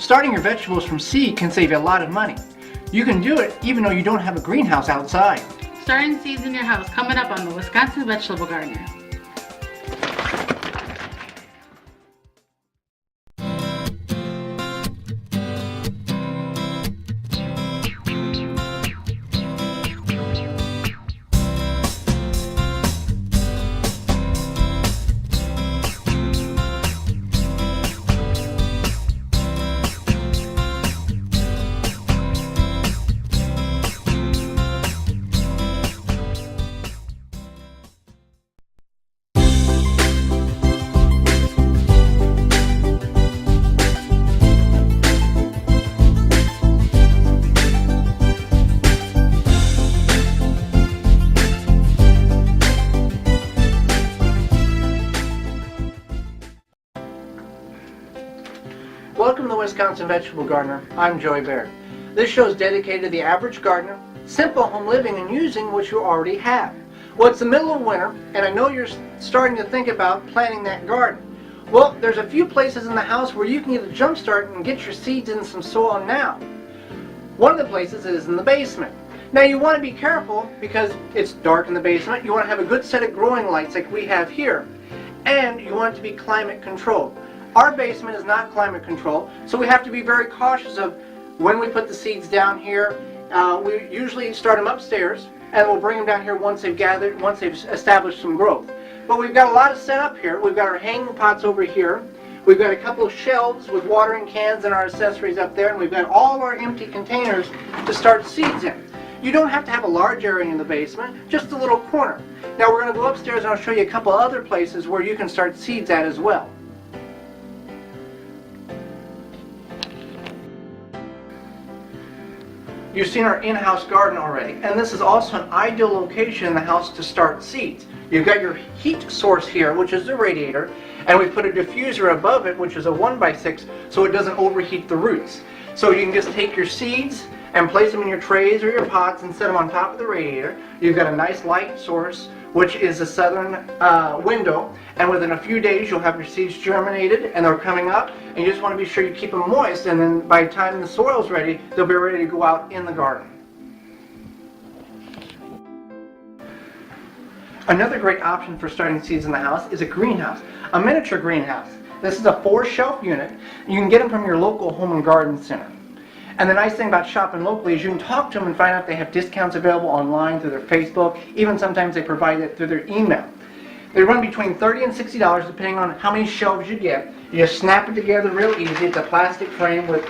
Starting your vegetables from seed can save you a lot of money. You can do it even though you don't have a greenhouse outside. Starting seeds in your house, coming up on the Wisconsin Vegetable Gardener. Welcome to the Wisconsin Vegetable Gardener. I'm Joey Baird. This show is dedicated to the average gardener, simple home living, and using what you already have. Well, it's the middle of winter, and I know you're starting to think about planting that garden. Well, there's a few places in the house where you can get a jump start and get your seeds in some soil now. One of the places is in the basement. Now you want to be careful because it's dark in the basement. You want to have a good set of growing lights like we have here. And you want it to be climate controlled. Our basement is not climate controlled, so we have to be very cautious of when we put the seeds down here. We usually start them upstairs, and we'll bring them down here once they've established some growth. But we've got a lot of set up here. We've got our hanging pots over here. We've got a couple of shelves with watering cans and our accessories up there, and we've got all our empty containers to start seeds in. You don't have to have a large area in the basement, just a little corner. Now we're going to go upstairs and I'll show you a couple other places where you can start seeds at as well. You've seen our in-house garden already, and this is also an ideal location in the house to start seeds. You've got your heat source here, which is the radiator, and we put a diffuser above it, which is a 1x6, so it doesn't overheat the roots. So you can just take your seeds and place them in your trays or your pots and set them on top of the radiator. You've got a nice light source, which is a southern window, and within a few days you'll have your seeds germinated and they're coming up, and you just want to be sure you keep them moist, and then by the time the soil's ready, they'll be ready to go out in the garden. Another great option for starting seeds in the house is a greenhouse, a miniature greenhouse. This is a 4-shelf unit. You can get them from your local home and garden center. And the nice thing about shopping locally is you can talk to them and find out if they have discounts available online through their Facebook. Even sometimes they provide it through their email. They run between $30 and $60 depending on how many shelves you get. You just snap it together real easy. It's a plastic frame with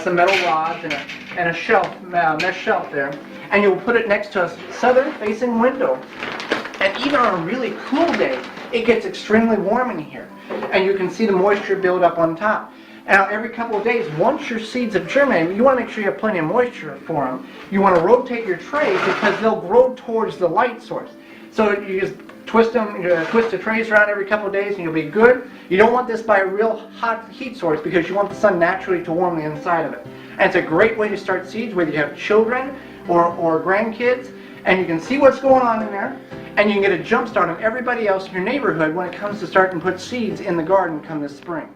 some metal rods and a shelf, mesh shelf there. And you'll put it next to a southern facing window. And even on a really cool day, it gets extremely warm in here. And you can see the moisture build up on top. Now, every couple of days, once your seeds have germinated, you want to make sure you have plenty of moisture for them. You want to rotate your trays because they'll grow towards the light source. So you just twist the trays around every couple of days and you'll be good. You don't want this by a real hot heat source because you want the sun naturally to warm the inside of it. And it's a great way to start seeds, whether you have children or grandkids, and you can see what's going on in there, and you can get a jump start on everybody else in your neighborhood when it comes to starting to put seeds in the garden come this spring.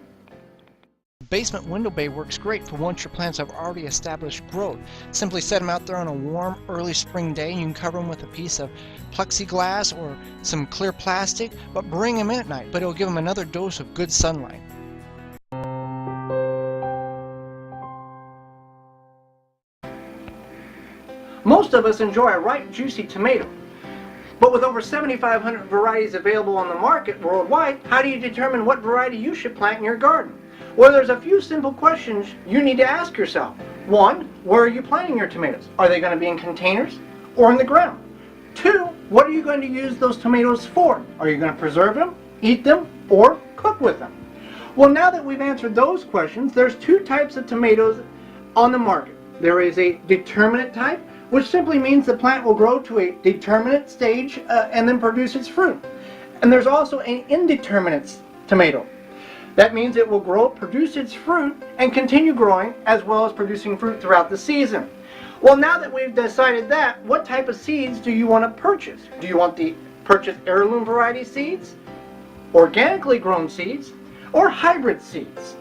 Basement window bay works great for once your plants have already established growth. Simply set them out there on a warm early spring day and you can cover them with a piece of plexiglass or some clear plastic, but bring them in at night, but it'll give them another dose of good sunlight. Most of us enjoy a ripe, juicy tomato. But with over 7,500 varieties available on the market worldwide, how do you determine what variety you should plant in your garden? Well, there's a few simple questions you need to ask yourself. 1, where are you planting your tomatoes? Are they going to be in containers or in the ground? 2, what are you going to use those tomatoes for? Are you going to preserve them, eat them, or cook with them? Well, now that we've answered those questions, there's 2 types of tomatoes on the market. There is a determinate type, which simply means the plant will grow to a determinate stage and then produce its fruit. And there's also an indeterminate tomato. That means it will grow, produce its fruit, and continue growing as well as producing fruit throughout the season. Well, now that we've decided that, what type of seeds do you want to purchase? Do you want to purchase heirloom variety seeds, organically grown seeds, or hybrid seeds?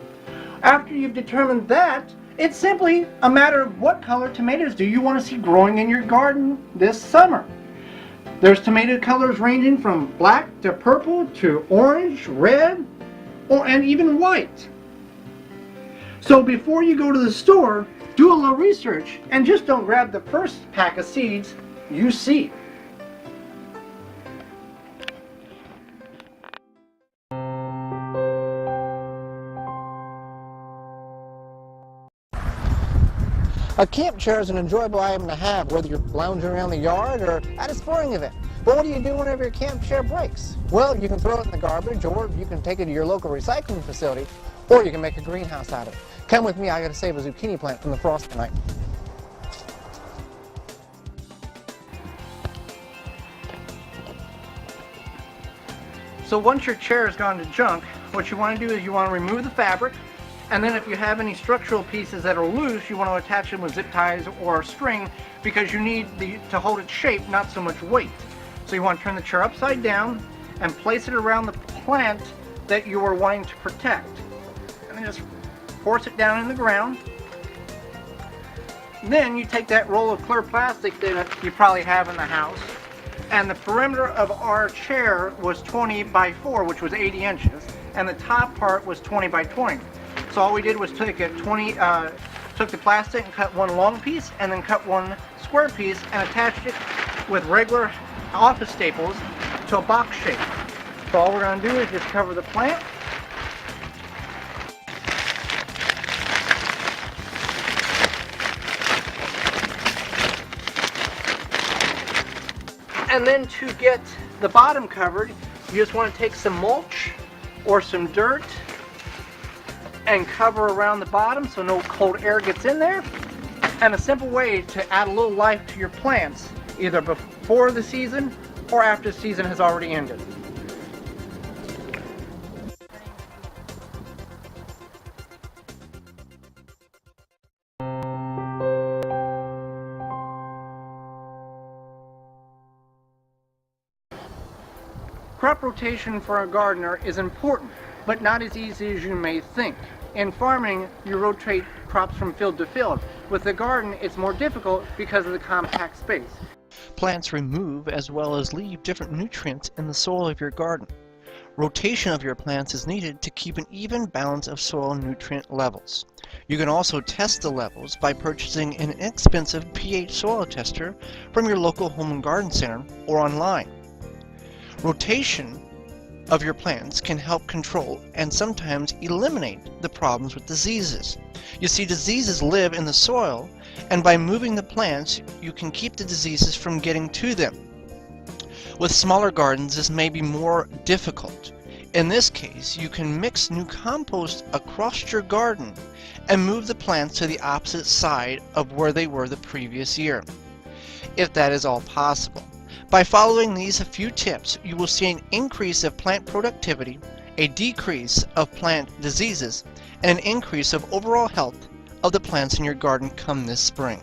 After you've determined that, it's simply a matter of what color tomatoes do you want to see growing in your garden this summer. There's tomato colors ranging from black to purple to orange, red, and even white. So before you go to the store, do a little research and just don't grab the first pack of seeds you see. A camp chair is an enjoyable item to have, whether you're lounging around the yard or at a sporting event. But what do you do whenever your camp chair breaks? Well, you can throw it in the garbage, or you can take it to your local recycling facility, or you can make a greenhouse out of it. Come with me, I gotta save a zucchini plant from the frost tonight. So once your chair has gone to junk, what you want to do is you want to remove the fabric, and then if you have any structural pieces that are loose, you want to attach them with zip ties or string, because you need to hold its shape, not so much weight. So you want to turn the chair upside down and place it around the plant that you are wanting to protect. And then just force it down in the ground. Then you take that roll of clear plastic that you probably have in the house, and the perimeter of our chair was 20 by 4, which was 80 inches, and the top part was 20 by 20. So all we did was took the plastic and cut one long piece and then cut one square piece and attached it with regular office staples to a box shape. So all we're going to do is just cover the plant. And then to get the bottom covered, you just want to take some mulch or some dirt and cover around the bottom so no cold air gets in there. And a simple way to add a little life to your plants, either before the season or after the season has already ended. Crop rotation for a gardener is important, but not as easy as you may think. In farming, you rotate crops from field to field. With the garden, it's more difficult because of the compact space. Plants remove as well as leave different nutrients in the soil of your garden. Rotation of your plants is needed to keep an even balance of soil nutrient levels. You can also test the levels by purchasing an inexpensive pH soil tester from your local home and garden center or online. Rotation of your plants can help control and sometimes eliminate the problems with diseases. You see, diseases live in the soil, and by moving the plants, you can keep the diseases from getting to them. With smaller gardens, this may be more difficult. In this case, you can mix new compost across your garden and move the plants to the opposite side of where they were the previous year, if that is all possible. By following these few tips, you will see an increase of plant productivity, a decrease of plant diseases, and an increase of overall health of the plants in your garden come this spring.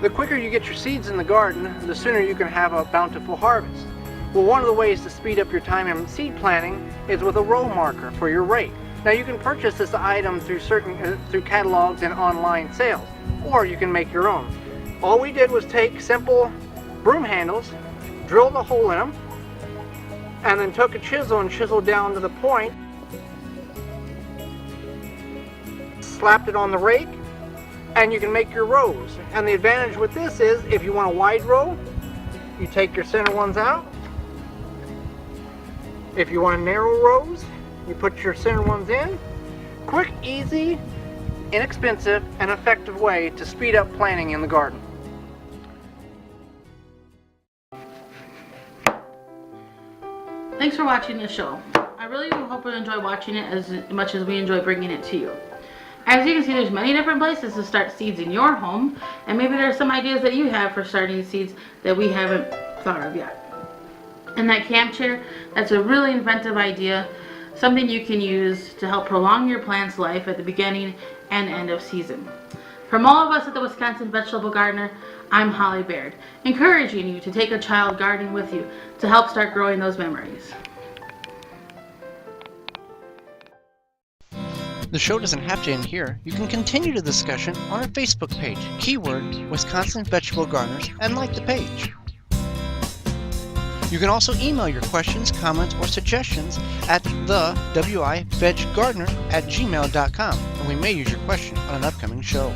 The quicker you get your seeds in the garden, the sooner you can have a bountiful harvest. Well, one of the ways to speed up your time in seed planting is with a row marker for your rake. Now you can purchase this item through through catalogs and online sales, or you can make your own. All we did was take simple broom handles, drilled a hole in them, and then took a chisel and chiseled down to the point, slapped it on the rake, and you can make your rows. And the advantage with this is, if you want a wide row, you take your center ones out. If you want narrow rows, you put your center ones in. Quick, easy, inexpensive, and effective way to speed up planting in the garden. Thanks for watching this show. I really hope you enjoy watching it as much as we enjoy bringing it to you. As you can see, there's many different places to start seeds in your home, and maybe there's some ideas that you have for starting seeds that we haven't thought of yet. And that camp chair, that's a really inventive idea. something you can use to help prolong your plant's life at the beginning and end of season. From all of us at the Wisconsin Vegetable Gardener, I'm Holly Baird, encouraging you to take a child gardening with you to help start growing those memories. The show doesn't have to end here. You can continue the discussion on our Facebook page, keyword Wisconsin Vegetable Gardeners, and like the page. You can also email your questions, comments, or suggestions at thewiveggardener@gmail.com, and we may use your question on an upcoming show.